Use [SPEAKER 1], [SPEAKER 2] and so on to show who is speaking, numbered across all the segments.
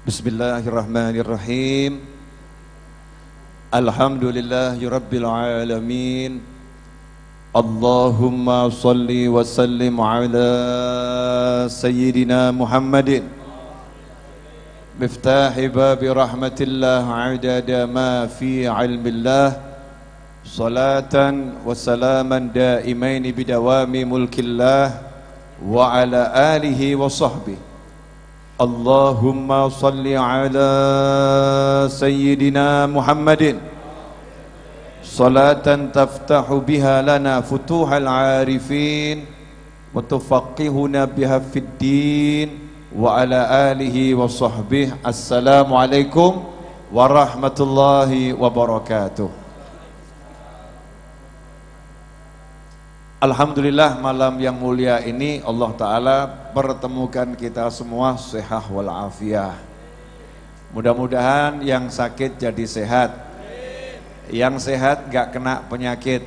[SPEAKER 1] Bismillahirrahmanirrahim. Alhamdulillahi rabbil alamin. Allahumma salli wa sallim ala sayyidina Muhammadin miftahi babi rahmatillah adada ma fi ilmillah, salatan wa salaman daimaini bidawami mulkillah wa ala alihi wa sahbihi. Allahumma salli ala sayyidina Muhammadin salatan taftahu biha lana futuhal arifin wa tufaqihuna biha fid din wa ala alihi wa sahbihi. Assalamualaikum warahmatullahi wabarakatuh. Alhamdulillah, malam yang mulia ini Allah Ta'ala pertemukan kita semua sehat walafiat. Mudah-mudahan yang sakit jadi sehat, yang sehat gak kena penyakit,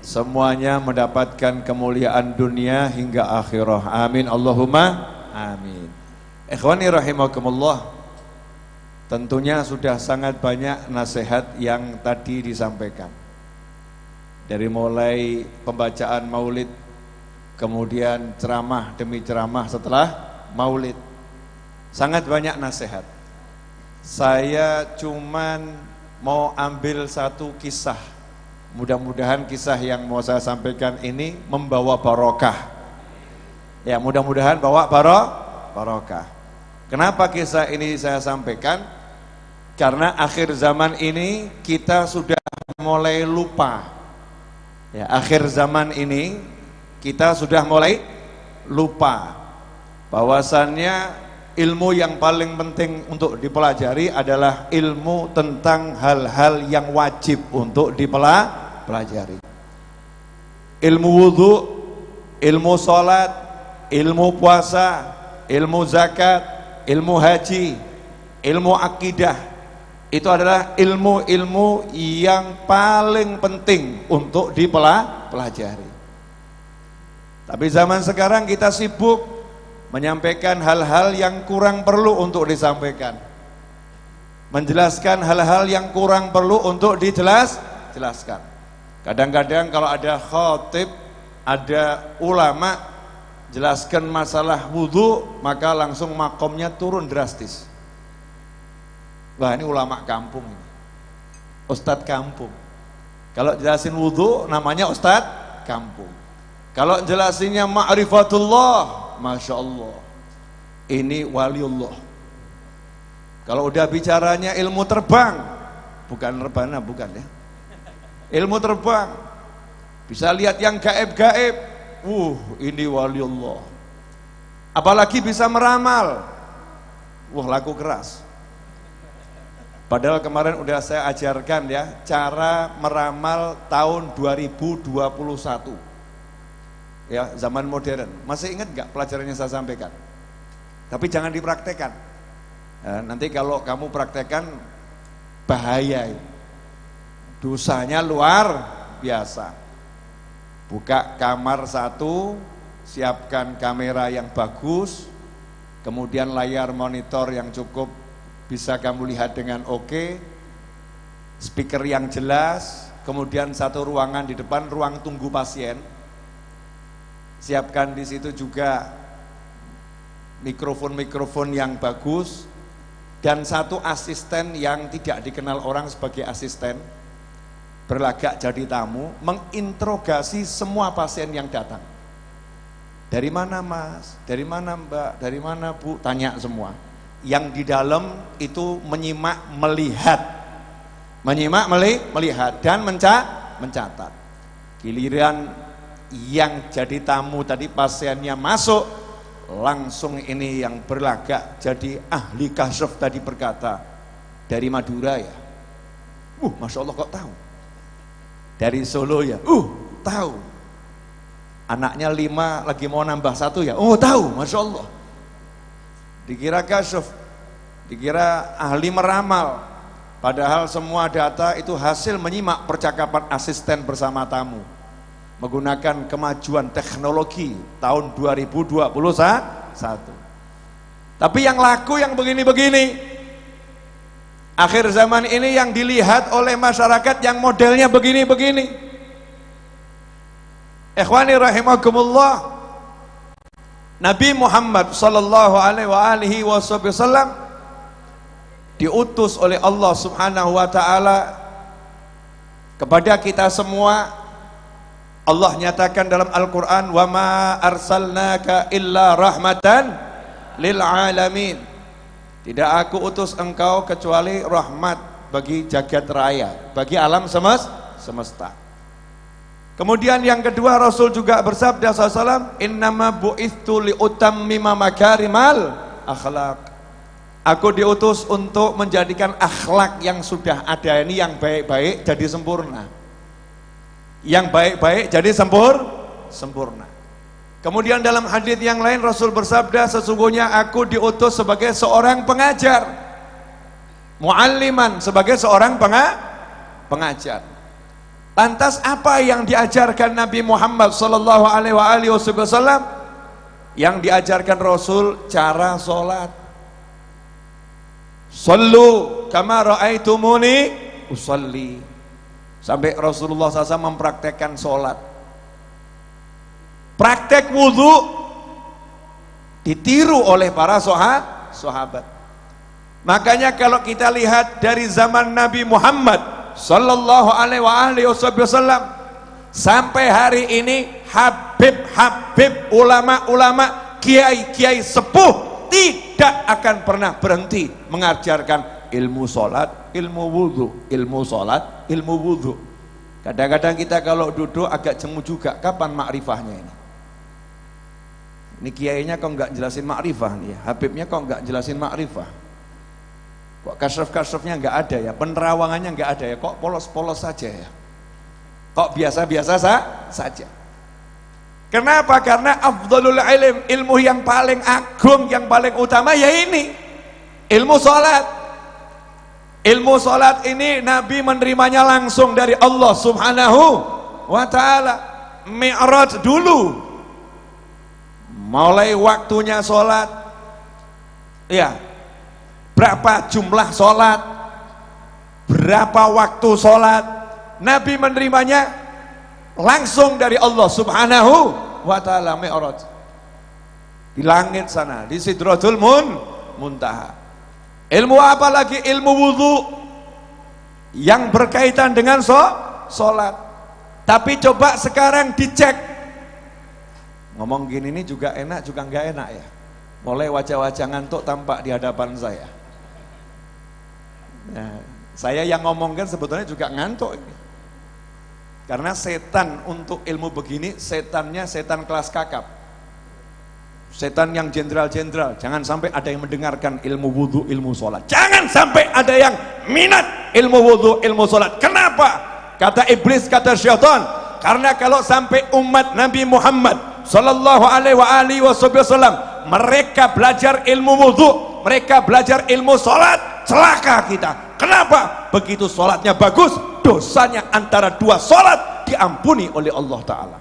[SPEAKER 1] semuanya mendapatkan kemuliaan dunia hingga akhirah. Amin Allahumma amin. Ikhwani rahimakumullah, tentunya sudah sangat banyak nasihat yang tadi disampaikan. Dari mulai pembacaan maulid, kemudian ceramah demi ceramah setelah maulid, sangat banyak nasihat. Saya cuman mau ambil satu kisah. Mudah-mudahan kisah yang mau saya sampaikan ini membawa barokah. Ya, mudah-mudahan bawa barokah. Kenapa kisah ini saya sampaikan? Karena akhir zaman ini kita sudah mulai lupa. Ya, akhir zaman ini kita sudah mulai lupa bahwasannya ilmu yang paling penting untuk dipelajari adalah ilmu tentang hal-hal yang wajib untuk dipelajari. Ilmu wudhu, ilmu sholat, ilmu puasa, ilmu zakat, ilmu haji, ilmu akidah. Itu adalah ilmu-ilmu yang paling penting untuk dipelajari. Tapi zaman sekarang kita sibuk menyampaikan hal-hal yang kurang perlu untuk disampaikan, menjelaskan hal-hal yang kurang perlu untuk dijelaskan. Kadang-kadang kalau ada khatib, ada ulama jelaskan masalah wudhu, maka langsung makomnya turun drastis. Wah, ini ulama kampung ini, ustadz kampung. Kalau jelasin wudhu namanya ustadz kampung. Kalau jelasinnya ma'rifatullah, Masya Allah, ini waliullah. Kalau udah bicaranya ilmu terbang, bukan rebana, bukan ya, ilmu terbang, bisa lihat yang gaib-gaib, ini waliullah. Apalagi bisa meramal, laku keras. Padahal kemarin udah saya ajarkan ya, cara meramal tahun 2021. Ya, zaman modern. Masih ingat gak pelajarannya saya sampaikan? Tapi jangan dipraktekan. Nanti kalau kamu praktekan bahaya. Dosanya luar biasa. Buka kamar satu, siapkan kamera yang bagus, kemudian layar monitor yang cukup bisa kamu lihat dengan oke, speaker yang jelas, kemudian satu ruangan di depan, ruang tunggu pasien. Siapkan di situ juga mikrofon-mikrofon yang bagus dan satu asisten yang tidak dikenal orang sebagai asisten, berlagak jadi tamu, menginterogasi semua pasien yang datang. Dari mana Mas? Dari mana Mbak? Dari mana Bu? Tanya semua. Yang di dalam itu menyimak, melihat dan mencatat. Giliran yang jadi tamu tadi pasiennya masuk, langsung ini yang berlagak jadi ahli kasyaf tadi berkata, dari Madura ya? Masya Allah, kok tahu? Dari Solo ya? Tahu. Anaknya 5 lagi mau nambah 1 ya? Tahu, Masya Allah. Dikira kasyaf, dikira ahli meramal, padahal semua data itu hasil menyimak percakapan asisten bersama tamu menggunakan kemajuan teknologi tahun 2021. Tapi yang laku yang begini-begini. Akhir zaman ini yang dilihat oleh masyarakat yang modelnya begini-begini. Ikhwani rahimakumullah. Nabi Muhammad sallallahu alaihi wasallam diutus oleh Allah Subhanahu wa taala kepada kita semua. Allah nyatakan dalam Al-Qur'an, "Wa ma arsalnaka illa rahmatan lil alamin." Tidak aku utus engkau kecuali rahmat bagi jagat raya, bagi alam semesta. Kemudian yang kedua, Rasul juga bersabda SAW, "Innama bu'ithu liutammima makarimal akhlak." Aku diutus untuk menjadikan akhlak yang sudah ada ini, yang baik-baik jadi sempurna. Yang baik-baik jadi sempurna. Kemudian dalam hadis yang lain Rasul bersabda, sesungguhnya aku diutus sebagai seorang pengajar, mualliman, sebagai seorang pengajar. Lantas apa yang diajarkan Nabi Muhammad sallallahu alaihi wasallam? Yang diajarkan Rasul cara sholat. Sallu kama ra'aitumuni usalli. Sampai Rasulullah SAW mempraktekkan sholat. Praktek wudhu ditiru oleh para sahabat. Makanya kalau kita lihat dari zaman Nabi Muhammad sallallahu alaihi wasallam sampai hari ini, habib-habib, ulama-ulama, kiai-kiai sepuh tidak akan pernah berhenti mengajarkan ilmu sholat, ilmu wudhu, ilmu sholat, ilmu wudhu. Kadang-kadang kita kalau duduk agak jemu juga, kapan makrifahnya ini? Ini kiainya kok nggak jelasin makrifah nih, habibnya kok nggak jelasin makrifah. Kok kasraf-kasrafnya nggak ada ya, penerawangannya nggak ada ya, kok polos-polos saja ya, kok biasa-biasa saja. Kenapa? Karena afdhalul ilm, ilmu yang paling agung, yang paling utama ya ini, ilmu sholat. Ilmu sholat ini Nabi menerimanya langsung dari Allah Subhanahu wa ta'ala. Mi'raj dulu, mulai waktunya sholat, ya, berapa jumlah sholat, berapa waktu sholat, Nabi menerimanya langsung dari Allah Subhanahu wa ta'ala. Mi'raj di langit sana, di Sidratul Muntaha. Ilmu apa lagi? Ilmu wudhu yang berkaitan dengan sholat. Tapi coba sekarang dicek, ngomong gini ini juga enak juga nggak enak ya. Mulai wajah-wajah ngantuk tampak di hadapan saya. Nah, saya yang ngomong kan sebetulnya juga ngantuk ini. Karena setan untuk ilmu begini, setannya setan kelas kakap. Setan yang jenderal-jenderal. Jangan sampai ada yang mendengarkan ilmu wudhu, ilmu sholat. Jangan sampai ada yang minat ilmu wudhu, ilmu sholat. Kenapa? Kata iblis, kata syaitan, karena kalau sampai umat Nabi Muhammad sallallahu alaihi wasallam mereka belajar ilmu wudhu, mereka belajar ilmu sholat, celaka kita. Kenapa? Begitu sholatnya bagus, dosanya antara dua sholat diampuni oleh Allah Ta'ala.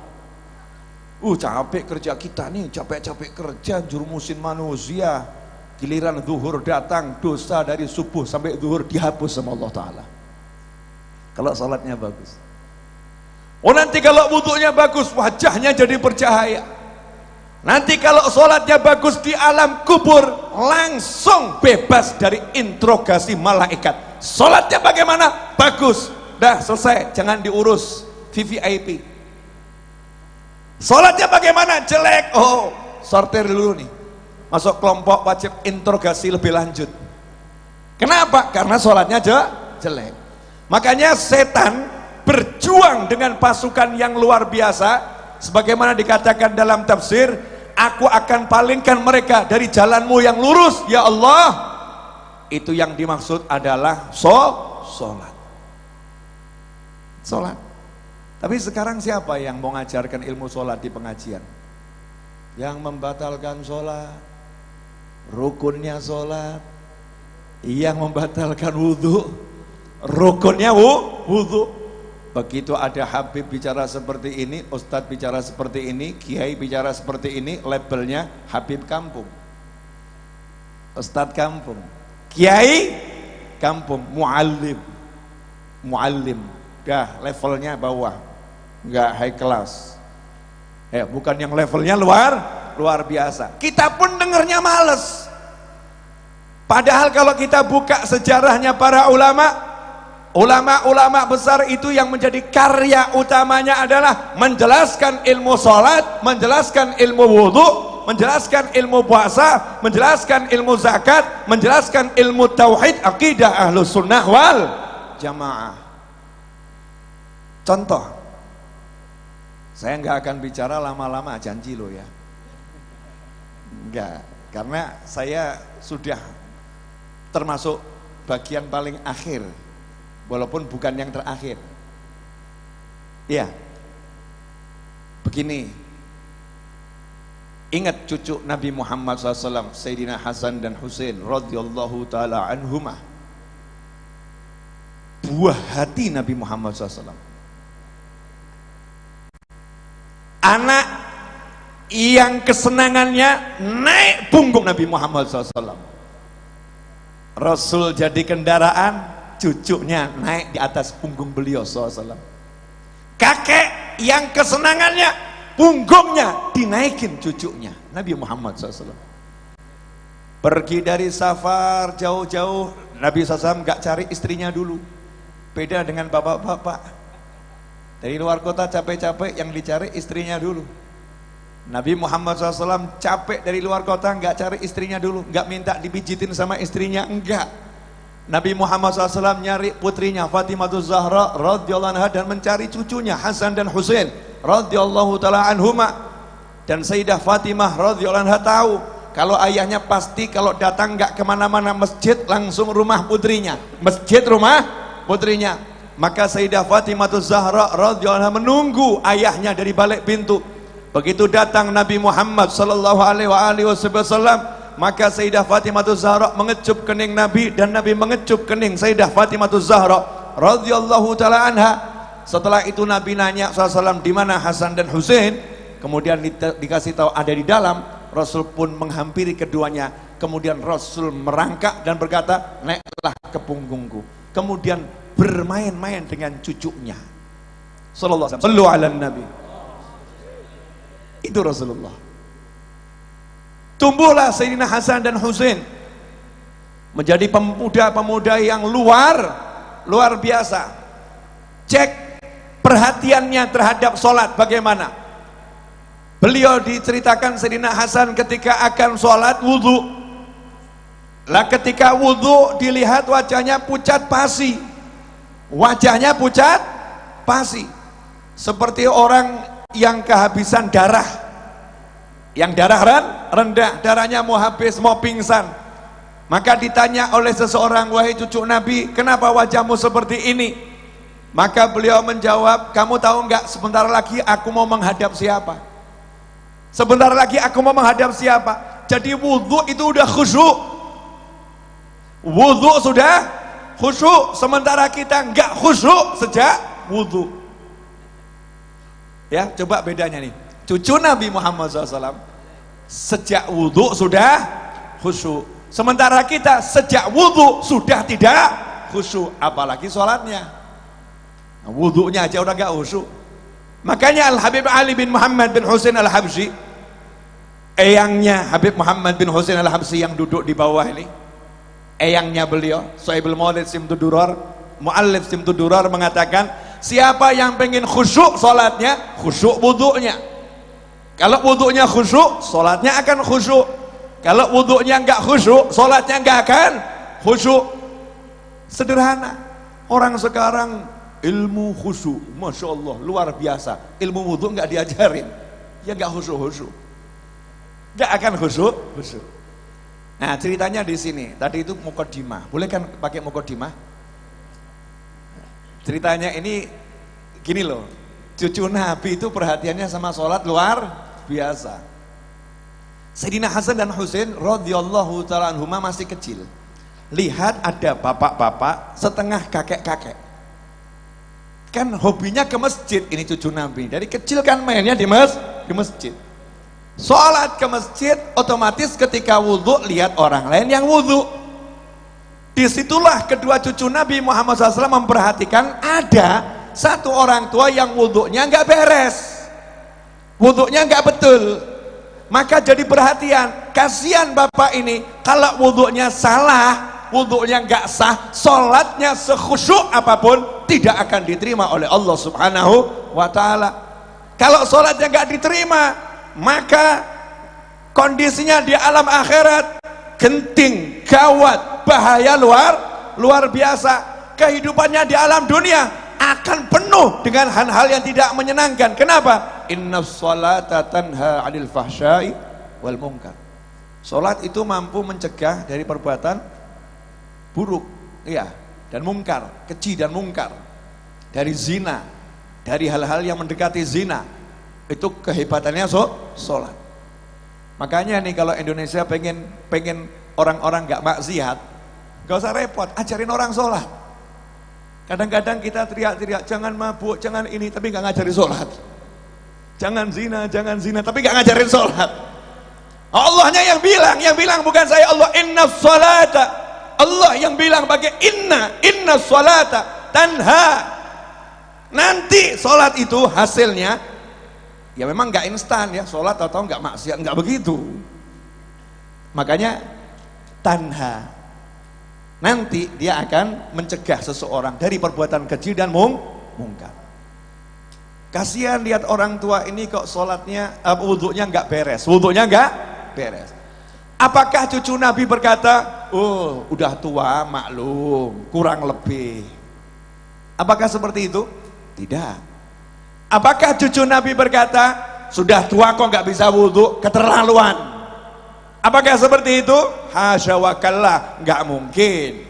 [SPEAKER 1] Capek kerja kita nih, capek-capek kerja, jurumusin manusia, giliran zuhur datang, dosa dari subuh sampai zuhur dihapus sama Allah Ta'ala. Kalau sholatnya bagus. Nanti kalau wudhunya bagus, wajahnya jadi bercahaya. Nanti kalau sholatnya bagus di alam kubur, langsung bebas dari interogasi malaikat. Sholatnya bagaimana? Bagus, dah selesai, jangan diurus VVIP. Sholatnya bagaimana? Jelek, sortir dulu nih, masuk kelompok wajib interogasi lebih lanjut. Kenapa? Karena sholatnya jelek. Makanya setan berjuang dengan pasukan yang luar biasa, sebagaimana dikatakan dalam tafsir, aku akan palingkan mereka dari jalanmu yang lurus ya Allah. Itu yang dimaksud adalah sholat. Tapi sekarang siapa yang mau mengajarkan ilmu sholat di pengajian? Yang membatalkan sholat, rukunnya sholat, yang membatalkan wudhu, rukunnya wudhu. Begitu ada habib bicara seperti ini, ustadz bicara seperti ini, kiai bicara seperti ini, labelnya habib kampung. Ustadz kampung, kiai kampung, muallim, muallim, dah levelnya bawah, nggak high class. Bukan yang levelnya luar biasa. Kita pun dengernya males. Padahal kalau kita buka sejarahnya para ulama besar itu yang menjadi karya utamanya adalah menjelaskan ilmu sholat, menjelaskan ilmu wudhu, menjelaskan ilmu puasa, menjelaskan ilmu zakat, menjelaskan ilmu tauhid, akidah ahlus sunnah wal jamaah. Contoh, saya nggak akan bicara lama-lama, janji lo ya. Enggak, karena saya sudah termasuk bagian paling akhir, walaupun bukan yang terakhir. Ya, begini, ingat cucu Nabi Muhammad SAW, Sayyidina Hasan dan Husain radhiyallahu taala anhumah, buah hati Nabi Muhammad SAW, anak yang kesenangannya naik punggung Nabi Muhammad SAW. Rasul jadi kendaraan, cucunya naik di atas punggung beliau SAW. Kakek yang kesenangannya punggungnya dinaikin cucunya Nabi Muhammad SAW. Pergi dari safar jauh-jauh, Nabi SAW gak cari istrinya dulu. Beda dengan bapak-bapak, dari luar kota capek-capek, yang dicari istrinya dulu. Nabi Muhammad SAW capek dari luar kota, nggak cari istrinya dulu, nggak minta dipijitin sama istrinya, enggak. Nabi Muhammad SAW nyari putrinya Fatimah Zahra radhiyallahu anha dan mencari cucunya Hasan dan Husain radhiyallahu taala anhuma. Dan Sayyidah Fatimah radhiyallahu anha tahu kalau ayahnya pasti kalau datang nggak kemana-mana masjid, langsung rumah putrinya, masjid rumah putrinya. Maka Sayyidah Fatimah Zahra radhiyallahu anha menunggu ayahnya dari balik pintu. Begitu datang Nabi Muhammad sallallahu alaihi wasallam, maka Sayyidah Fatimah Zahra mengecup kening Nabi dan Nabi mengecup kening Sayyidah Fatimah Zahra radhiyallahu taala anha. Setelah itu Nabi nanya SAW, di mana Hasan dan Husain? Kemudian dikasih tahu ada di dalam. Rasul pun menghampiri keduanya. Kemudian Rasul merangkak dan berkata, naiklah ke punggungku. Kemudian bermain-main dengan cucunya. Sallallahu alaihi wasallam. Sallu ala Nabi. Itu Rasulullah. Tumbuhlah Sayyidina Hasan dan Husain menjadi pemuda-pemuda yang luar biasa. Cek perhatiannya terhadap sholat bagaimana. Beliau diceritakan Sayyidina Hasan ketika akan sholat wudhu. Lah ketika wudhu dilihat wajahnya pucat pasi. Wajahnya pucat pasi. Seperti orang yang kehabisan darah, yang darah rendah, darahnya mau habis, mau pingsan. Maka ditanya oleh seseorang, wahai cucu Nabi, kenapa wajahmu seperti ini? Maka beliau menjawab, kamu tahu enggak, sebentar lagi aku mau menghadap siapa? Sebentar lagi aku mau menghadap siapa? Jadi wudhu itu udah khusyuk, wudhu sudah khusyuk, sementara kita enggak khusyuk sejak wudhu. Ya, coba bedanya nih. Cucu Nabi Muhammad SAW sejak wudhu sudah khusyuk, sementara kita sejak wudhu sudah tidak khusyuk, apalagi sholatnya. Nah, wudhunya aja udah gak khusyuk. Makanya Al-Habib Ali bin Muhammad bin Husain Al-Habsyi, eyangnya Habib Muhammad bin Husain Al-Habsyi yang duduk di bawah ini, eyangnya beliau, Sahibul Maulid Simtud Durar, Muallif Simtud Durar mengatakan, siapa yang pengen khusyuk sholatnya, khusyuk wudhunya. Kalau wudhunya khusyuk, sholatnya akan khusyuk. Kalau wudhunya enggak khusyuk, sholatnya enggak akan khusyuk. Sederhana. Orang sekarang ilmu khusyuk, Masya Allah, luar biasa. Ilmu wudhu enggak diajarin, ya enggak khusyuk-khusyuk, enggak akan khusyuk. Nah ceritanya di sini. Tadi itu muqaddimah, boleh kan pakai muqaddimah? Ceritanya ini gini loh, cucu Nabi itu perhatiannya sama sholat luar biasa. Sayyidina Hasan dan Husain radhiyallahu ta'ala anhuma masih kecil. Lihat ada bapak-bapak setengah kakek-kakek. Kan hobinya ke masjid ini cucu Nabi. Dari kecil kan mainnya di masjid. Sholat ke masjid, otomatis ketika wudhu lihat orang lain yang wudhu. Disitulah kedua cucu Nabi Muhammad SAW memperhatikan ada satu orang tua yang wudhunya nggak beres, wudhunya nggak betul. Maka jadi perhatian, kasihan bapak ini kalau wudhunya salah, wudhunya nggak sah, sholatnya sekhusyuk apapun tidak akan diterima oleh Allah Subhanahu wa ta'ala. Kalau sholatnya nggak diterima, maka kondisinya di alam akhirat genting, gawat, bahaya luar biasa. Kehidupannya di alam dunia akan penuh dengan hal-hal yang tidak menyenangkan. Kenapa? Innas sholata tanha 'anil fahsya'i wal munkar. Salat itu mampu mencegah dari perbuatan buruk, ya, dan mungkar, keji dan mungkar, dari zina, dari hal-hal yang mendekati zina. Itu kehebatannya salat. Makanya nih kalau Indonesia pengen orang-orang nggak maksiat, nggak usah repot, ajarin orang sholat. Kadang-kadang kita teriak-teriak, jangan mabuk, jangan ini, tapi nggak ngajarin sholat. Jangan zina, tapi nggak ngajarin sholat. Allahnya yang bilang bukan saya. Allah, inna sholata, Allah yang bilang pakai inna sholata tanha. Nanti sholat itu hasilnya ya memang nggak instan ya, sholat atau nggak maksiat, nggak begitu. Makanya tanha, nanti dia akan mencegah seseorang dari perbuatan keji dan mungkar. Kasihan lihat orang tua ini kok sholatnya, wudhunya nggak beres, Apakah cucu Nabi berkata, oh udah tua maklum, kurang lebih? Apakah seperti itu? Tidak. Apakah cucu Nabi berkata, sudah tua kok nggak bisa wudhu, keterlaluan? Apakah seperti itu? Hasya wa kalla, nggak mungkin.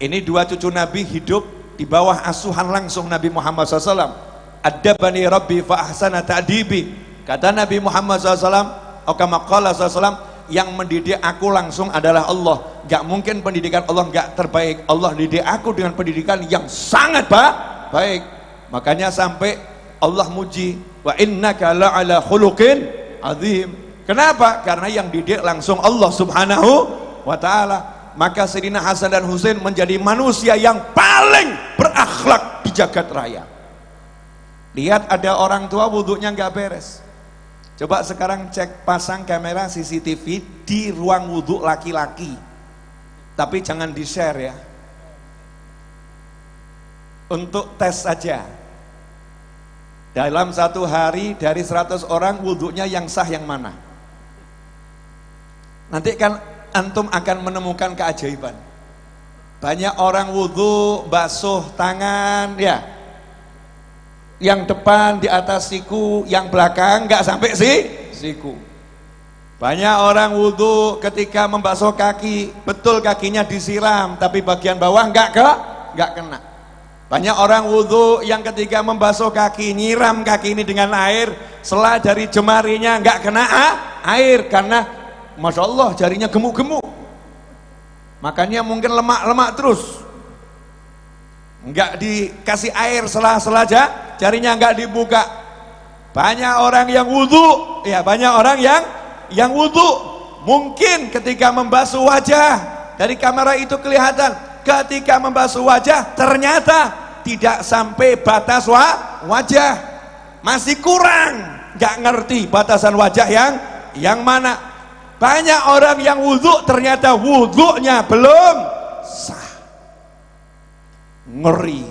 [SPEAKER 1] Ini dua cucu Nabi hidup di bawah asuhan langsung Nabi Muhammad SAW. Adabani Rabbi fa ahsana ta'dibi. Kata Nabi Muhammad SAW, kama qala SAW, yang mendidik aku langsung adalah Allah. Nggak mungkin pendidikan Allah nggak terbaik. Allah didik aku dengan pendidikan yang sangat baik. Makanya sampai Allah muji, wa innaka la'ala khuluqin azim. Kenapa? Karena yang didik langsung Allah Subhanahu wa ta'ala. Maka Sayyidina Hasan dan Husain menjadi manusia yang paling berakhlak di jagat raya. Lihat ada orang tua wudhunya nggak beres. Coba sekarang cek, pasang kamera CCTV di ruang wudhu laki-laki. Tapi jangan di-share ya. Untuk tes saja. Dalam satu hari dari 100 orang wudhunya yang sah yang mana? Nanti kan antum akan menemukan keajaiban. Banyak orang wudhu basuh tangan ya, yang depan di atas siku, yang belakang nggak sampai siku. Banyak orang wudhu ketika membasuh kaki, betul kakinya disiram tapi bagian bawah nggak kena. Banyak orang wudhu yang ketika membasuh kaki, nyiram kaki ini dengan air, setelah dari jemarinya nggak kena air karena Masya Allah jarinya gemuk-gemuk. Makanya mungkin lemak-lemak terus, nggak dikasih air setelah jarinya nggak dibuka. Banyak orang yang wudhu, ya banyak orang yang wudhu mungkin ketika membasuh wajah, dari kamera itu kelihatan. Ketika membasuh wajah ternyata tidak sampai batas wajah, masih kurang, nggak ngerti batasan wajah yang mana. Banyak orang yang wudhu ternyata wudhunya belum sah, ngeri.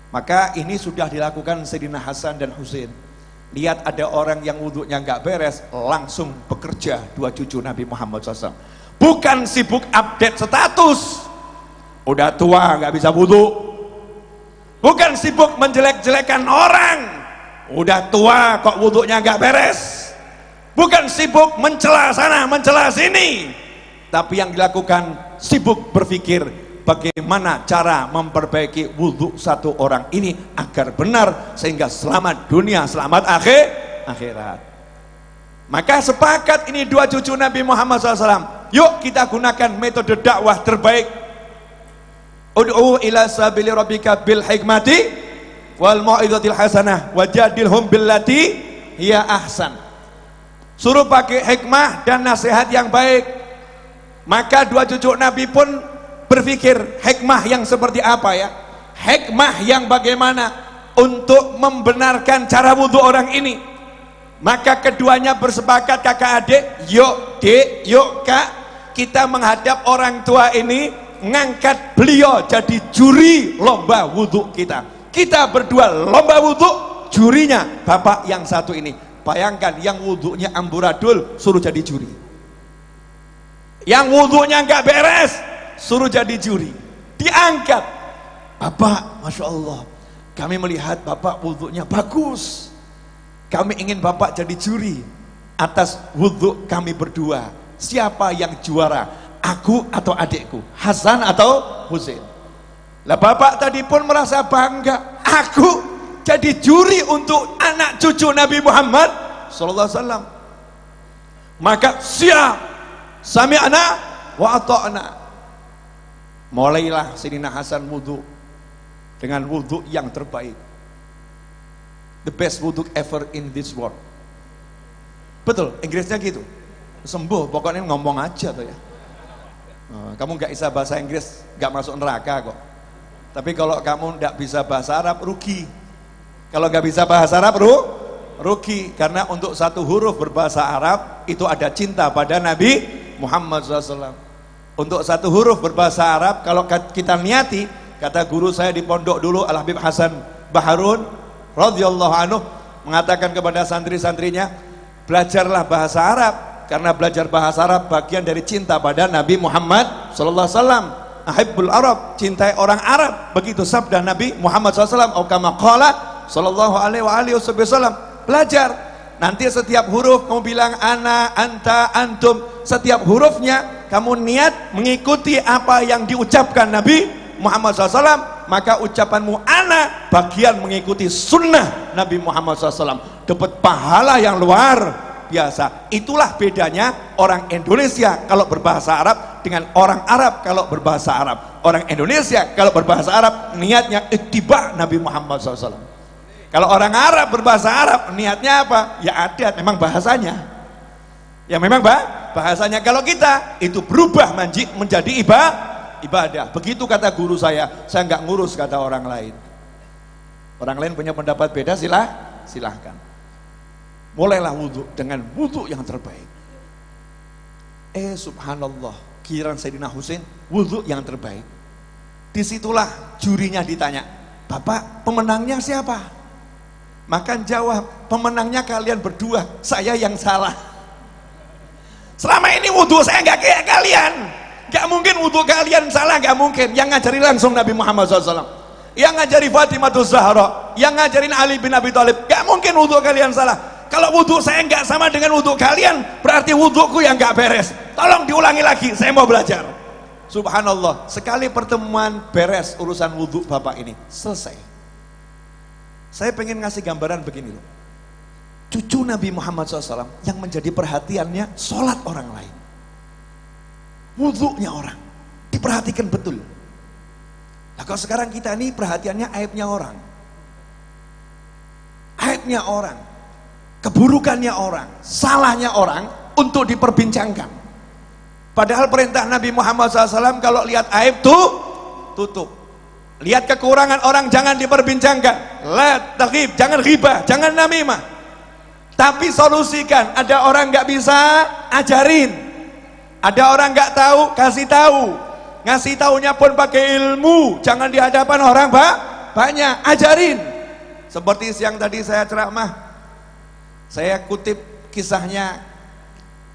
[SPEAKER 1] Maka ini sudah dilakukan Sayyidina Hasan dan Husain. Lihat ada orang yang wudhunya nggak beres, langsung bekerja dua cucu Nabi Muhammad SAW. Bukan sibuk update status, udah tua nggak bisa wudhu. Bukan sibuk menjelek-jelekan orang, udah tua kok wudhunya nggak beres. Bukan sibuk mencela sana mencela sini, tapi yang dilakukan sibuk berpikir bagaimana cara memperbaiki wudhu satu orang ini agar benar sehingga selamat dunia selamat akhirat. Maka sepakat ini dua cucu Nabi Muhammad SAW, yuk kita gunakan metode dakwah terbaik. Ud'u ila sabili rabbika bil hikmati wal mau'izatil hasanah wajadilhum billati hiya ahsan. suruh pakai hikmah dan nasihat yang baik. Maka dua cucu Nabi pun berpikir hikmah yang seperti apa ya, hikmah yang bagaimana untuk membenarkan cara wudhu orang ini. Maka keduanya bersepakat, kakak adik, yuk dek, yuk kak, kita menghadap orang tua ini, ngangkat beliau jadi juri lomba wudhu kita. Kita berdua lomba wudhu, jurinya bapak yang satu ini. Bayangkan, yang wudhunya amburadul suruh jadi juri, yang wudhunya nggak beres suruh jadi juri, diangkat. Bapak, masya Allah, kami melihat bapak wudhunya bagus, kami ingin bapak jadi juri atas wudhu kami berdua. Siapa yang juara, aku atau adikku, Hasan atau Husain? Lah bapak tadi pun merasa bangga, aku jadi juri untuk anak cucu Nabi Muhammad sallallahu alaihi wasallam. Maka siap, sami'na wa ata'na. Mulailah Sayyidina Hasan wudhu dengan wudhu yang terbaik, the best wudhu ever in this world. Betul, Inggrisnya gitu. Sembuh, pokoknya ngomong aja tuh ya. Kamu nggak bisa bahasa Inggris, nggak masuk neraka kok. Tapi kalau kamu nggak bisa bahasa Arab, rugi. Kalau nggak bisa bahasa Arab, rugi. Karena untuk satu huruf berbahasa Arab itu ada cinta pada Nabi Muhammad SAW. Untuk satu huruf berbahasa Arab, kalau kita niati, kata guru saya di pondok dulu, Al Habib Hasan Baharun radhiyallahu anhu, mengatakan kepada santri-santrinya, belajarlah bahasa Arab, karena belajar bahasa Arab bagian dari cinta pada Nabi Muhammad sallallahu alaihi wasallam. Ahibbul Arab, cintai orang Arab, begitu sabda Nabi Muhammad SAW. Atau kama qala sallallahu alaihi wasallam. Belajar, nanti setiap huruf kamu bilang ana, anta, antum, setiap hurufnya kamu niat mengikuti apa yang diucapkan Nabi Muhammad SAW, maka ucapanmu ana bagian mengikuti sunnah Nabi Muhammad SAW, dapat pahala yang luar biasa. Itulah bedanya orang Indonesia kalau berbahasa Arab dengan orang Arab kalau berbahasa Arab. Orang Indonesia kalau berbahasa Arab niatnya ittiba Nabi Muhammad SAW. Kalau orang Arab berbahasa Arab niatnya apa? Ya adat, memang bahasanya. Ya memang bahasanya. Kalau kita itu berubah menjadi ibadah. Begitu kata guru saya nggak ngurus kata orang lain. Orang lain punya pendapat beda, silahkan. Mulailah wudhu dengan wudhu yang terbaik. Subhanallah, giliran Sayyidina Husain wudhu yang terbaik. Disitulah jurinya ditanya, Bapak pemenangnya siapa? Maka jawab, pemenangnya kalian berdua, saya yang salah. Selama ini wudhu saya nggak kayak kalian, nggak mungkin wudhu kalian salah, nggak mungkin. Yang ngajari langsung Nabi Muhammad SAW, yang ngajari Fatimah Zahra, yang ngajarin Ali bin Abi Thalib, nggak mungkin wudhu kalian salah. Kalau wudhu saya nggak sama dengan wudhu kalian, berarti wudhuku yang nggak beres. Tolong diulangi lagi, saya mau belajar. Subhanallah, sekali pertemuan beres urusan wudhu bapak ini, selesai. Saya pengen ngasih gambaran begini loh. Cucu Nabi Muhammad SAW yang menjadi perhatiannya sholat orang lain, wudhunya orang, diperhatikan betul. Nah kalau sekarang kita ini perhatiannya aibnya orang, keburukannya orang, salahnya orang untuk diperbincangkan. Padahal perintah Nabi Muhammad SAW kalau lihat aib tutup. Lihat kekurangan orang jangan diperbincangkan. La taghib, jangan ghibah, jangan namimah. Tapi solusikan. Ada orang nggak bisa, ajarin. Ada orang nggak tahu, kasih tahu. Ngasih taunya pun pakai ilmu, jangan di hadapan orang banyak, ajarin. Seperti siang tadi saya ceramah, saya kutip kisahnya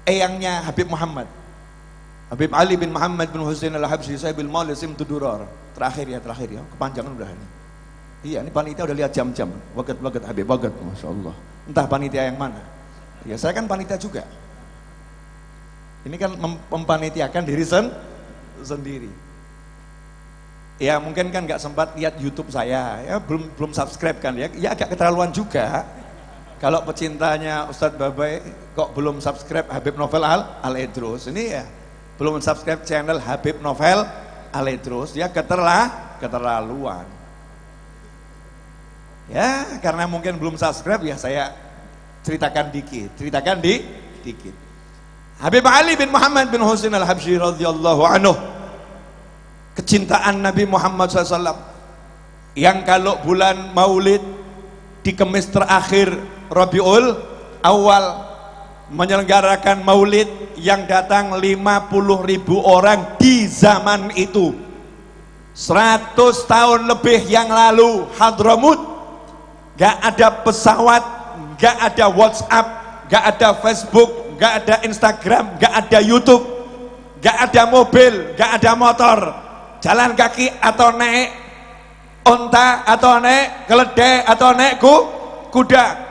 [SPEAKER 1] eyangnya Habib Muhammad, Habib Ali bin Muhammad bin Husain al-Habsyi Sahibil Maulisim Tudurar. Terakhir ya, kepanjangan udah ini. Iya, ini panitia udah lihat jam-jam. Wagat Habib, wagat, Masya Allah. Entah panitia yang mana. Ya saya kan panitia juga. Ini kan mempanitiakan diri sendiri. Ya mungkin kan nggak sempat lihat YouTube saya, ya belum subscribe kan ya. Ya agak keterlaluan juga. Kalau pecintanya Ustadz Babai kok belum subscribe Habib Novel Al-Idrus, ini ya belum subscribe channel Habib Novel Al-Idrus, dia keterlaluan. Ya karena mungkin belum subscribe ya saya ceritakan dikit. Habib Ali bin Muhammad bin Husain al-Habsyi radhiyallahu anhu, kecintaan Nabi Muhammad SAW, yang kalau bulan Maulid di Kemis terakhir Rabiul Awal menyelenggarakan Maulid yang datang 50.000 orang di zaman itu. 100 tahun lebih yang lalu Hadramut, gak ada pesawat, gak ada WhatsApp, gak ada Facebook, gak ada Instagram, gak ada YouTube, gak ada mobil, gak ada motor, jalan kaki atau naik onta atau naik keledai atau naik kuda.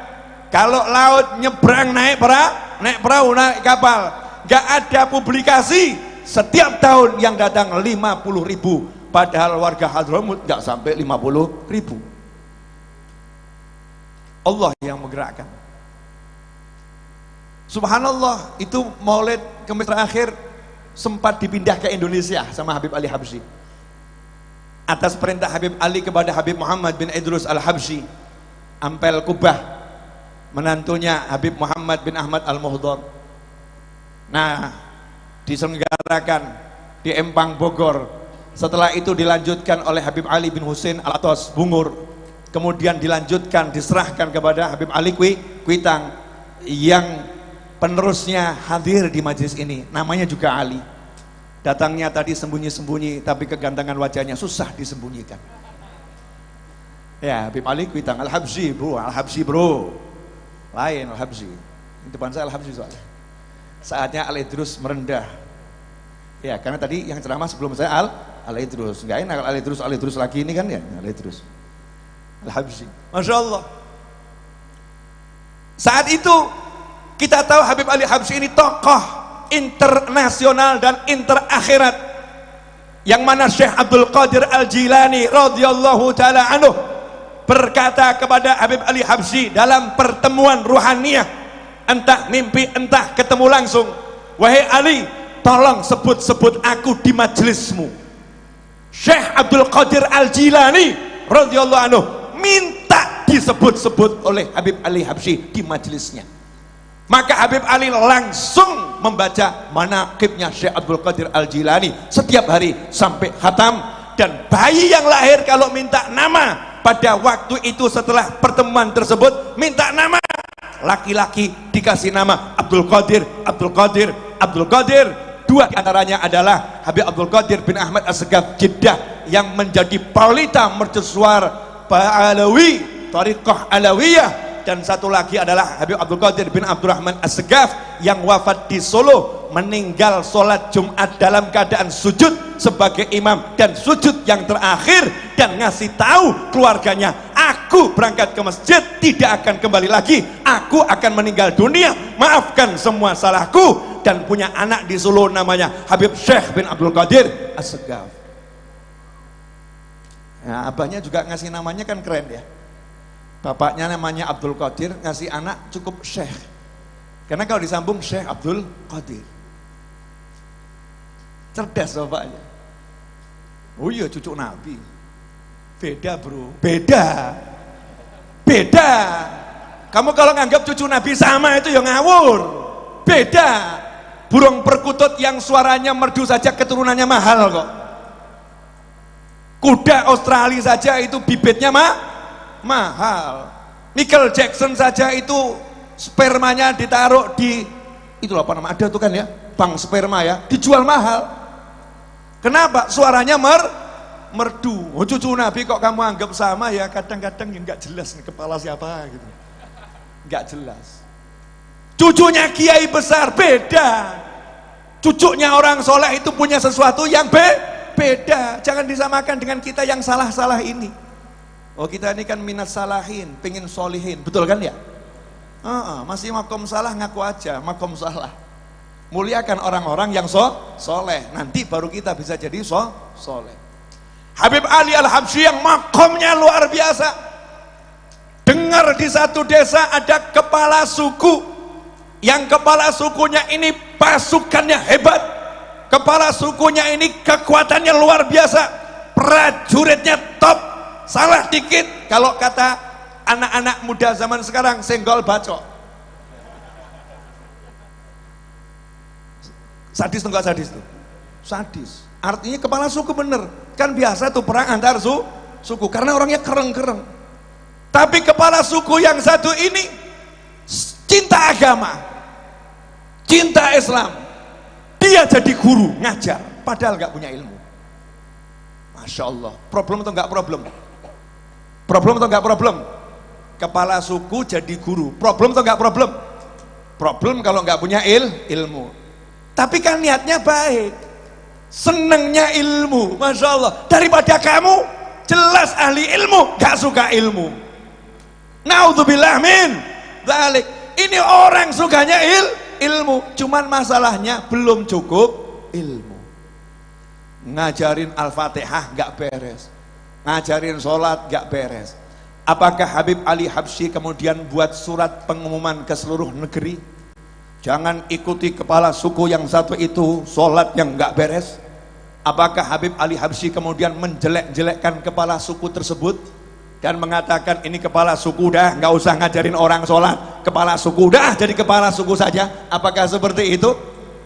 [SPEAKER 1] Kalau laut nyebrang naik perahu, naik kapal. Gak ada publikasi. Setiap tahun yang datang 50.000, padahal warga Hadramut gak sampai 50.000. Allah yang menggerakkan. Subhanallah, itu Maulid Kemis terakhir sempat dipindah ke Indonesia sama Habib Ali Habsyi. Atas perintah Habib Ali kepada Habib Muhammad bin Idrus al-Habsyi, Ampel Kubah, menantunya Habib Muhammad bin Ahmad al-Muhdar. Nah, diselenggarakan di Empang, Bogor. Setelah itu dilanjutkan oleh Habib Ali bin Husain al-Atos, Bungur. Kemudian dilanjutkan, diserahkan kepada Habib Ali Kuitang, yang penerusnya hadir di majelis ini. Namanya juga Ali. Datangnya tadi sembunyi-sembunyi, tapi kegantengan wajahnya susah disembunyikan. Ya, Habib Ali Kuitang al-Habsyi bro, al-Habsyi bro. Lain al-Habsyi. Ini depan saya al-Habsyi soalnya. Saatnya Al-Idrus merendah. Ya, karena tadi yang ceramah sebelum saya Al-Idrus. Enggak enak Al-Idrus lagi ini kan ya, Al-Idrus. Al-Habsyi. Masya Allah. Saat itu kita tahu Habib Ali Habsyi ini tokoh internasional dan interakhirat, yang mana Syekh Abdul Qadir Al-Jilani radhiyallahu taala anhu berkata kepada Habib Ali Habsyi dalam pertemuan ruhaniyah, entah mimpi entah ketemu langsung, wahai Ali, tolong sebut-sebut aku di majelismu. Syekh Abdul Qadir Al-Jilani radhiyallahu anhu minta disebut-sebut oleh Habib Ali Habsyi di majelisnya. Maka Habib Ali langsung membaca manaqibnya Syekh Abdul Qadir Al-Jilani setiap hari sampai khatam. Dan bayi yang lahir kalau minta nama pada waktu itu setelah pertemuan tersebut, minta nama laki-laki dikasih nama Abdul Qadir, Abdul Qadir, Abdul Qadir. Dua antaranya adalah Habib Abdul Qadir bin Ahmad As-Segaf Jeddah, yang menjadi paulita mercusuar Alawi, Thariqah Alawiyah. Dan satu lagi adalah Habib Abdul Qadir bin Abdurrahman As-Segaf, yang wafat di Solo, meninggal sholat Jumat dalam keadaan sujud sebagai imam dan sujud yang terakhir, dan ngasih tahu keluarganya, aku berangkat ke masjid tidak akan kembali lagi, aku akan meninggal dunia, maafkan semua salahku. Dan punya anak di Solo namanya Habib Syekh bin Abdul Qadir As-Segaf. Nah, abahnya juga ngasih namanya kan keren ya. Bapaknya namanya Abdul Qadir, ngasih anak cukup Syekh. Karena kalau disambung Syekh Abdul Qadir. Cerdas bapaknya. Oh iya, cucu Nabi. Beda bro, beda. Beda. Kamu kalau nganggap cucu Nabi sama itu ya ngawur. Beda. Burung perkutut yang suaranya merdu saja keturunannya mahal kok. Kuda Australia saja itu bibitnya mahal. Michael Jackson saja itu spermanya ditaruh di itu apa nama, ada tuh kan ya, bank sperma ya, dijual mahal. Kenapa? Suaranya merdu. Oh, cucu Nabi kok kamu anggap sama ya, kadang-kadang ya nggak jelas nih kepala siapa gitu, nggak jelas. Cucunya kiai besar beda, cucunya orang soleh itu punya sesuatu yang beda. Jangan disamakan dengan kita yang salah-salah ini. Oh, kita ini kan minat salahin, pengen solihin, betul kan ya? Masih makom salah ngaku aja, makom salah. Muliakan orang-orang yang soleh, nanti baru kita bisa jadi soleh. Habib Ali Al-Habsyi yang makomnya luar biasa. Dengar di satu desa ada kepala suku, yang kepala sukunya ini pasukannya hebat, kepala sukunya ini kekuatannya luar biasa, prajuritnya top. Salah dikit, kalau kata anak-anak muda zaman sekarang, senggol bacok. Sadis atau enggak sadis tuh? Sadis. Artinya kepala suku bener. Kan biasa tuh perang antar suku karena orangnya kereng-kereng. Tapi kepala suku yang satu ini cinta agama, cinta Islam. Dia jadi guru ngajar padahal nggak punya ilmu. Masya Allah. Problem atau enggak problem? Problem atau enggak problem? Kepala suku jadi guru. Problem atau enggak problem? Problem kalau enggak punya ilmu. Tapi kan niatnya baik, senengnya ilmu. Masya Allah. Daripada kamu jelas ahli ilmu gak suka ilmu. Naudzubillah min dzalik. Ini orang sukanya ilmu, cuman masalahnya belum cukup ilmu. Ngajarin Al-Fatihah gak beres, ngajarin sholat gak beres. Apakah Habib Ali Habsyi kemudian buat surat pengumuman ke seluruh negeri, jangan ikuti kepala suku yang satu itu sholat yang gak beres? Apakah Habib Ali Habsyi kemudian menjelek-jelekkan kepala suku tersebut dan mengatakan ini kepala suku dah nggak usah ngajarin orang sholat, kepala suku dah jadi kepala suku saja? Apakah seperti itu?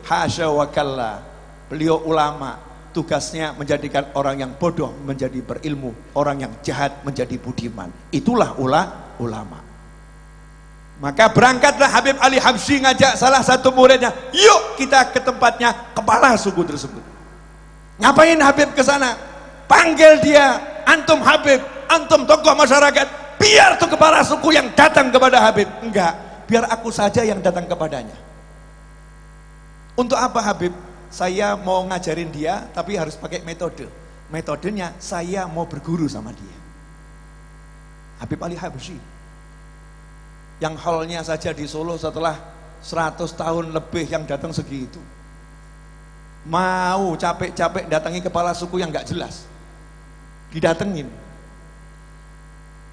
[SPEAKER 1] Hasya wa kalla. Beliau ulama, tugasnya menjadikan orang yang bodoh menjadi berilmu, orang yang jahat menjadi budiman. Itulah ulama. Maka berangkatlah Habib Ali Habsyi ngajak salah satu muridnya, yuk kita ke tempatnya kepala suku tersebut. Ngapain Habib ke sana? Panggil dia, antum Habib, antum tokoh masyarakat, biar tuh kepala suku yang datang kepada Habib. Enggak, biar aku saja yang datang kepadanya. Untuk apa Habib? Saya mau ngajarin dia, tapi harus pakai metode. Metodenya saya mau berguru sama dia. Habib Ali Habsyi, yang hallnya saja di Solo setelah 100 tahun lebih yang datang segitu, mau capek-capek datangi kepala suku yang gak jelas, didatengin.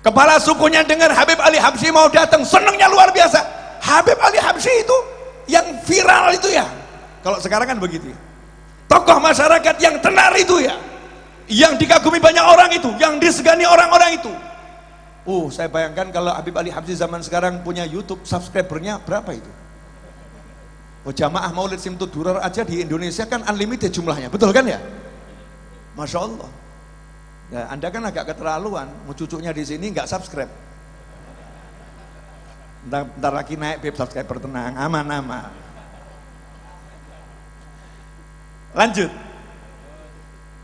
[SPEAKER 1] Kepala sukunya dengar Habib Ali Habsyi mau datang, senangnya luar biasa. Habib Ali Habsyi itu yang viral itu ya, kalau sekarang kan begitu ya. Tokoh masyarakat yang tenar itu ya, yang dikagumi banyak orang itu, yang disegani orang-orang itu. Saya bayangkan kalau Habib Ali Habsyi zaman sekarang punya YouTube, subscribernya berapa itu? Jamaah Maulid Simtud Durar aja di Indonesia kan unlimited jumlahnya, betul kan ya? Masya Allah. Ya, Anda kan agak keterlaluan, mau cucunya di sini nggak subscribe. Ntar lagi naik Beb, subscriber, tenang, aman-aman. Lanjut.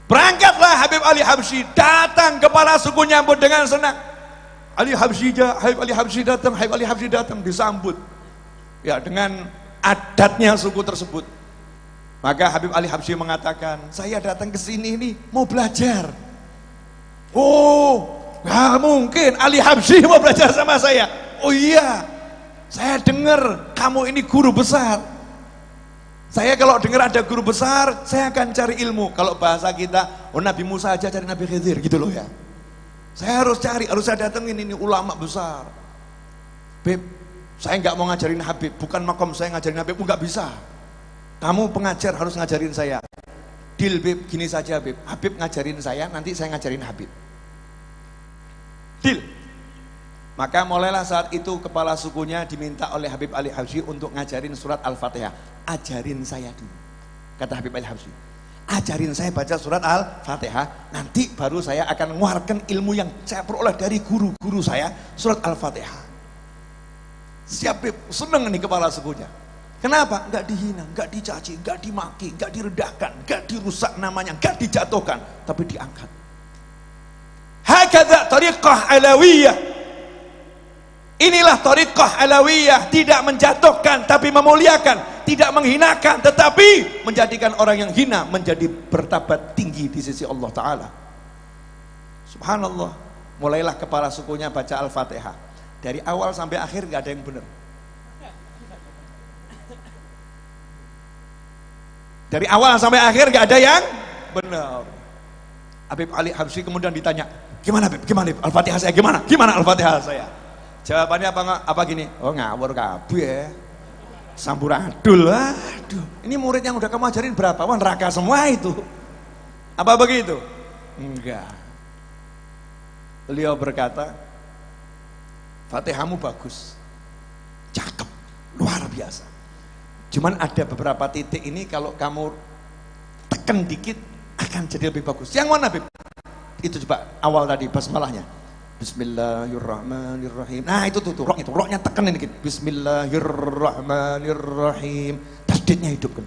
[SPEAKER 1] Berangkatlah Habib Ali Habsyi, datang kepala suku nyambut dengan senang. Habib Ali Habsyi datang, Habib Ali Habsyi datang, disambut ya dengan adatnya suku tersebut. Maka Habib Ali Habsyi mengatakan, saya datang ke sini ini mau belajar. Nggak mungkin Ali Habsyi mau belajar sama saya. Oh iya, saya dengar kamu ini guru besar. Saya kalau dengar ada guru besar, saya akan cari ilmu. Kalau bahasa kita, Nabi Musa aja cari Nabi Khidir gitu loh ya. Saya harus cari, harus saya datengin ini ulama besar. Beb, saya nggak mau ngajarin Habib, bukan makom saya ngajarin Habib, nggak bisa. Kamu pengajar harus ngajarin saya. Deal Beb, gini saja Beb, Habib ngajarin saya, nanti saya ngajarin Habib. Deal. Maka mulailah saat itu kepala sukunya diminta oleh Habib Ali Habsyi untuk ngajarin surat Al-Fatihah. Ajarin saya dulu, kata Habib Ali Habsyi. Ajarin saya baca surat Al-Fatihah, nanti baru saya akan mengeluarkan ilmu yang saya peroleh dari guru-guru saya, surat Al-Fatihah. Siap Beb, seneng nih kepala sukunya. Kenapa? Enggak dihina, enggak dicaci, enggak dimaki, enggak direndahkan, enggak dirusak namanya, enggak dijatuhkan, tapi diangkat. Hakadha tariqah alawiyah. Inilah tariqah alawiyah, tidak menjatuhkan tapi memuliakan, tidak menghinakan tetapi menjadikan orang yang hina menjadi bertabat tinggi di sisi Allah Ta'ala. Subhanallah. Mulailah kepala sukunya baca Al-Fatihah, dari awal sampai akhir gak ada yang benar. Dari awal sampai akhir gak ada yang benar. Habib Ali Habsyi kemudian ditanya, gimana Habib? Gimana Al-Fatihah saya? Gimana Al-Fatihah saya? Jawabannya apa gini? Ngawur kabeh ya. Samburadul. Aduh, ini murid yang udah kamu ajarin berapa? Wah, neraka semua itu. Apa begitu? Enggak. Beliau berkata, Fatihahmu bagus, cakep, luar biasa. Cuman ada beberapa titik ini kalau kamu tekan dikit akan jadi lebih bagus. Yang mana, Beb? Itu coba awal tadi basmalahnya. Bismillahirrahmanirrahim. Nah itu tuh roknya tekan dikit. Bismillahirrahmanirrahim. Tasdidnya hidupkan.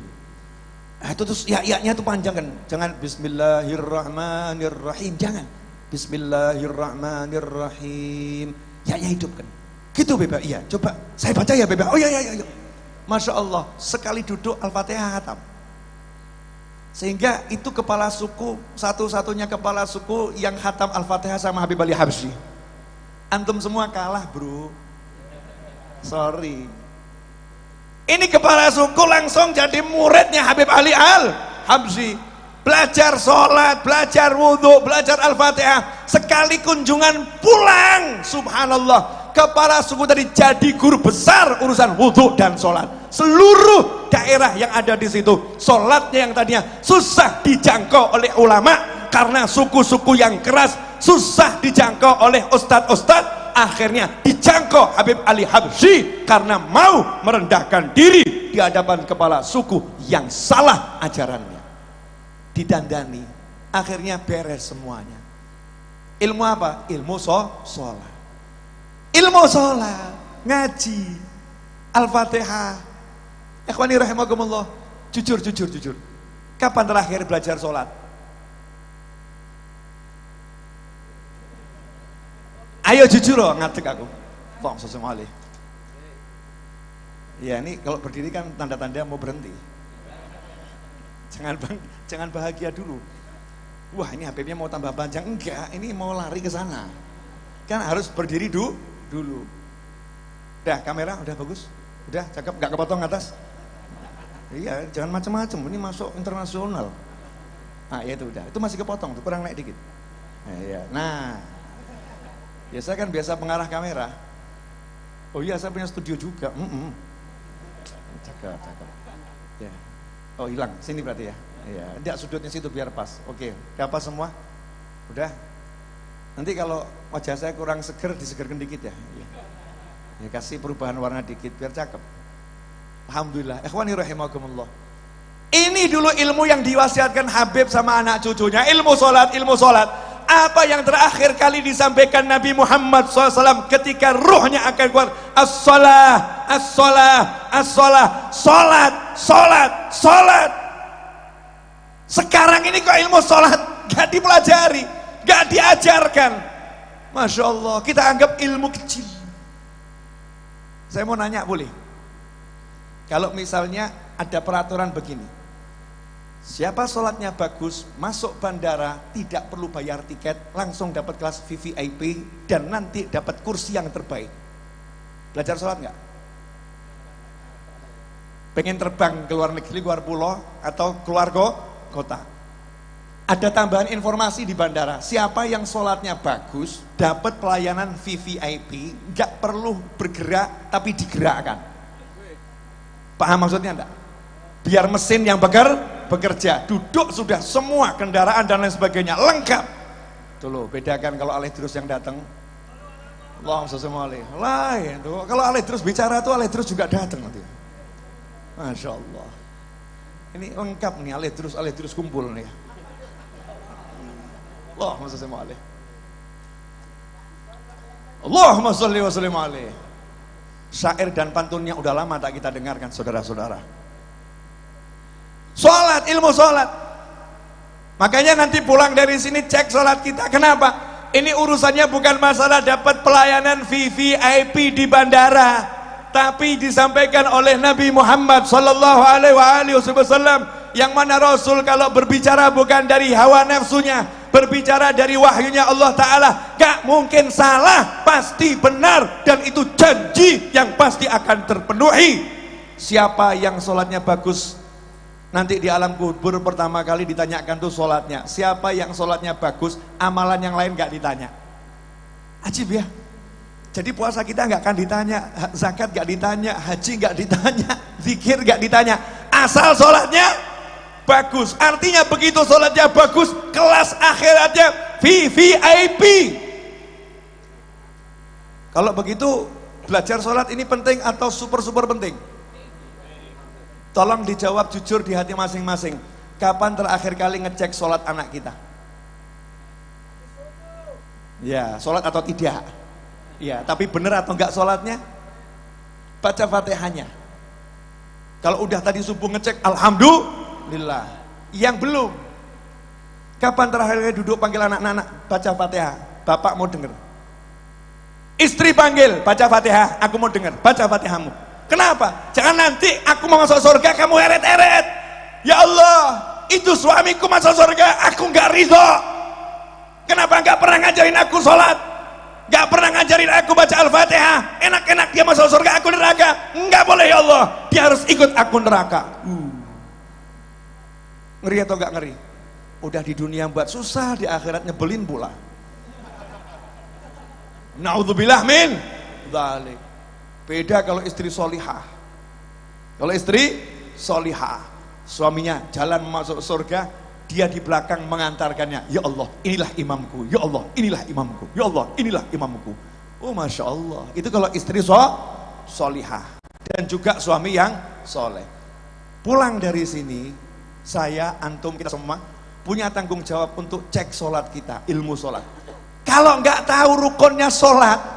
[SPEAKER 1] Nah itu terus ya-nya itu panjang kan. Jangan Bismillahirrahmanirrahim. Jangan. Bismillahirrahmanirrahim. Ya-nya hidupkan. Gitu, Beb. Iya, coba saya baca ya, Beb. Oh iya. Masya Allah, sekali duduk Al-Fatihah khatam. Sehingga itu kepala suku, satu-satunya kepala suku yang khatam Al-Fatihah sama Habib Ali Habsyi. Antum semua kalah, bro. Sorry. Ini kepala suku langsung jadi muridnya Habib Ali Habsyi. Belajar sholat, belajar wudhu, belajar Al-Fatihah. Sekali kunjungan pulang, subhanallah. Kepala suku tadi jadi guru besar urusan wudhu dan sholat. Seluruh daerah yang ada di situ, sholatnya yang tadinya susah dijangkau oleh ulama karena suku-suku yang keras, susah dijangkau oleh ustadz-ustadz, akhirnya dijangkau Habib Ali Habsyi karena mau merendahkan diri di hadapan kepala suku yang salah ajarannya. Didandani, akhirnya beres semuanya. Ilmu apa? Ilmu sholat. Ilmu sholat, ngaji, Al-Fatihah. Ikhwani rahimakumullah, jujur. Kapan terakhir belajar sholat? Ayo jujur loh, ngadeg aku. Kok sesemali. Ya ini kalau berdiri kan tanda-tanda mau berhenti. Jangan bahagia dulu. Wah ini HP-nya mau tambah panjang. Enggak, ini mau lari ke sana. Kan harus berdiri dulu. Udah kamera udah bagus, udah cakep, nggak kepotong atas. Iya, jangan macam-macam. Ini masuk internasional. Nah, ya itu udah. Itu masih kepotong, tuh kurang naik dikit. Nah, iya. Nah, ya saya kan biasa pengarah kamera. Oh iya, saya punya studio juga. Cakep. Ya. Oh hilang, sini berarti ya. Iya, tidak sudutnya situ biar pas. Oke, udah pas semua? Udah. Nanti kalau wajah saya kurang seger, disegerkan dikit ya. Ya kasih perubahan warna dikit biar cakep. Alhamdulillah. Ikhwani rahimakumullah. Ini dulu ilmu yang diwasiatkan Habib sama anak cucunya, ilmu sholat. Apa yang terakhir kali disampaikan Nabi Muhammad SAW ketika ruhnya akan keluar? Sholat. Sekarang ini kok ilmu sholat gak dipelajari, gak diajarkan. Masya Allah, kita anggap ilmu kecil. Saya mau nanya boleh? Kalau misalnya ada peraturan begini, siapa sholatnya bagus, masuk bandara, tidak perlu bayar tiket, langsung dapat kelas VVIP, dan nanti dapat kursi yang terbaik. Belajar sholat nggak? Pengen terbang ke luar negeri, luar pulau, atau keluar kota? Ada tambahan informasi di bandara, siapa yang sholatnya bagus, dapat pelayanan VVIP, nggak perlu bergerak, tapi digerakkan. Paham maksudnya enggak? Biar mesin yang bekerja, duduk sudah semua kendaraan dan lain sebagainya lengkap. Tuh loh, bedakan kalau alih terus yang datang. Allahumma sholli alaihi. Lain tuh. Kalau alih terus bicara tuh alih terus juga datang nanti. Masya Allah. Ini lengkap nih alih terus kumpul nih. Allahumma sholli alaihi. Allahumma sholli wa sallim alaihi. Syair dan pantunnya udah lama tak kita dengarkan saudara-saudara. Sholat, ilmu sholat. Makanya nanti pulang dari sini cek sholat kita. Kenapa? Ini urusannya bukan masalah dapat pelayanan VVIP di bandara, tapi disampaikan oleh Nabi Muhammad sallallahu alaihi wasallam, yang mana Rasul kalau berbicara bukan dari hawa nafsunya, berbicara dari wahyunya Allah Ta'ala, gak mungkin salah, pasti benar, dan itu janji yang pasti akan terpenuhi. Siapa yang sholatnya bagus, nanti di alam kubur pertama kali ditanyakan tuh sholatnya. Siapa yang sholatnya bagus, amalan yang lain gak ditanya. Ajib ya. Jadi puasa kita gak akan ditanya, zakat gak ditanya, haji gak ditanya, zikir gak ditanya, asal sholatnya bagus. Artinya begitu sholatnya bagus, kelas akhiratnya VVIP. Kalau begitu belajar sholat ini penting atau super penting? Tolong dijawab jujur di hati masing-masing. Kapan terakhir kali ngecek sholat anak kita? Ya, sholat atau tidak? Ya, tapi benar atau enggak sholatnya? Baca Fatihahnya. Kalau udah tadi subuh ngecek, alhamdulillah. Yang belum, kapan terakhir kali duduk panggil anak-anak baca Fatihah? Bapak mau denger. Istri panggil, baca Fatihah, aku mau denger, baca Fatihahmu. Kenapa? Jangan nanti aku mau masuk surga kamu eret-eret. Ya Allah, itu suamiku masuk surga, aku nggak ridho. Kenapa nggak pernah ngajarin aku sholat? Nggak pernah ngajarin aku baca Al-Fatihah. Enak-enak dia masuk surga, aku neraka. Nggak boleh ya Allah, dia harus ikut aku neraka. Ngeri atau nggak ngeri? Udah di dunia buat susah, di akhirat nyebelin pula. Naudzubillah min dzalik. Beda kalau istri solihah. Kalau istri solihah, suaminya jalan masuk surga, dia di belakang mengantarkannya. Ya Allah, inilah imamku. Ya Allah, inilah imamku. Ya Allah, inilah imamku. Oh Masya Allah. Itu kalau istri solihah. Dan juga suami yang soleh. Pulang dari sini, saya, antum, kita semua punya tanggung jawab untuk cek sholat kita, ilmu sholat. Kalau nggak tahu rukunnya sholat,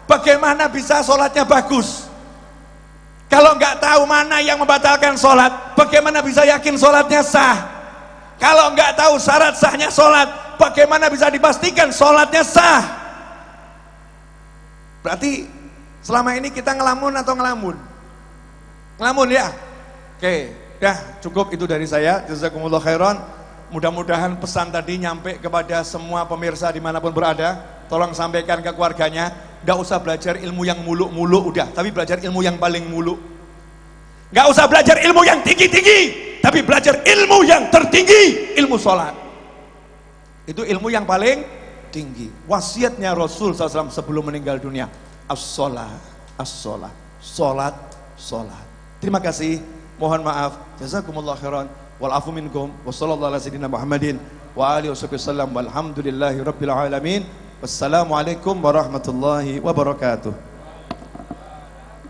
[SPEAKER 1] bagaimana bisa sholatnya bagus? Kalau nggak tahu mana yang membatalkan sholat, bagaimana bisa yakin sholatnya sah? Kalau nggak tahu syarat sahnya sholat, bagaimana bisa dipastikan sholatnya sah? Berarti selama ini kita ngelamun atau ngelamun? Ngelamun ya? Oke, dah cukup itu dari saya. Jazakumullah khairan. Mudah-mudahan pesan tadi nyampe kepada semua pemirsa dimanapun berada. Tolong sampaikan ke keluarganya. Nggak usah belajar ilmu yang muluk-muluk udah, tapi belajar ilmu yang paling muluk. Nggak usah belajar ilmu yang tinggi-tinggi, tapi belajar ilmu yang tertinggi, ilmu sholat. Itu ilmu yang paling tinggi. Wasiatnya Rasul SAW sebelum meninggal dunia, as-sholat, as-sholat, sholat, sholat. Terima kasih, mohon maaf, jazakumullah khairan, wal afu minkum, wa sallallahu ala sayyidina Muhammadin wa alihi wasallam, walhamdulillahi rabbil alamin. Wassalamualaikum warahmatullahi wabarakatuh.